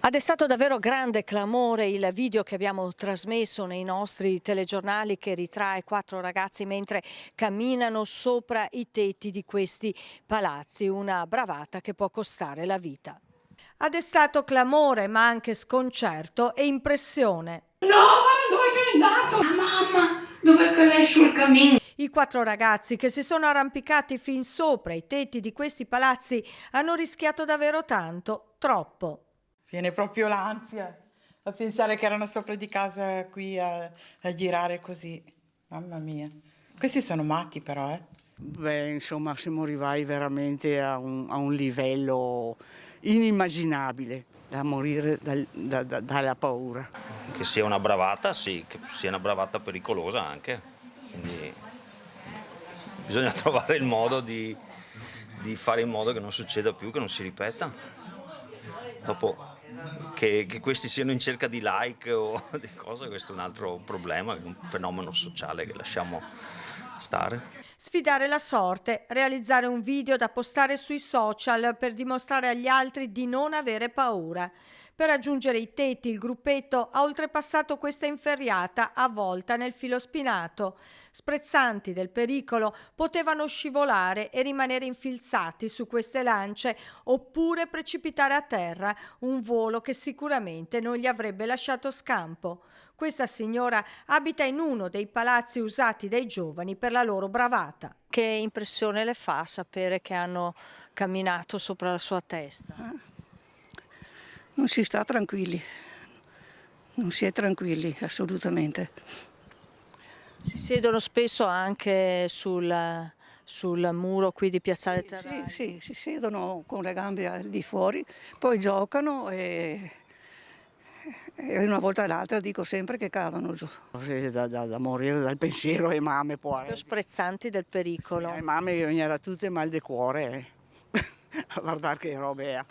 Ha destato davvero grande clamore il video che abbiamo trasmesso nei nostri telegiornali che ritrae 4 ragazzi mentre camminano sopra i tetti di questi palazzi, una bravata che può costare la vita. Ha destato clamore ma anche sconcerto e impressione. No, guarda dove è andato! Mamma, dov'è che lei sul cammino? I 4 ragazzi che si sono arrampicati fin sopra i tetti di questi palazzi hanno rischiato davvero tanto, troppo. Viene proprio l'ansia a pensare che erano sopra di casa qui a girare così. Mamma mia. Questi sono matti però, eh. Beh, insomma, siamo arrivati veramente a un livello inimmaginabile, da morire dalla paura. Che sia una bravata, sì, che sia una bravata pericolosa anche. Quindi bisogna trovare il modo di fare in modo che non succeda più, che non si ripeta. Dopo che questi siano in cerca di like o di cose, questo è un altro problema, è un fenomeno sociale che lasciamo stare. Sfidare la sorte, realizzare un video da postare sui social per dimostrare agli altri di non avere paura. Per raggiungere i tetti il gruppetto ha oltrepassato questa inferriata avvolta nel filo spinato. Sprezzanti del pericolo, potevano scivolare e rimanere infilzati su queste lance oppure precipitare a terra, un volo che sicuramente non gli avrebbe lasciato scampo. Questa signora abita in uno dei palazzi usati dai giovani per la loro bravata. Che impressione le fa sapere che hanno camminato sopra la sua testa? Non si sta tranquilli, non si è tranquilli assolutamente. Si siedono spesso anche sul muro qui di Piazzale Terrani? Sì, si siedono con le gambe al di fuori, poi giocano e una volta all'altra dico sempre che cadono giù. Da morire dal pensiero ai mamme poi. Più sprezzanti del pericolo. Ai mamme venivano tutte mal di cuore a guardare che robe è.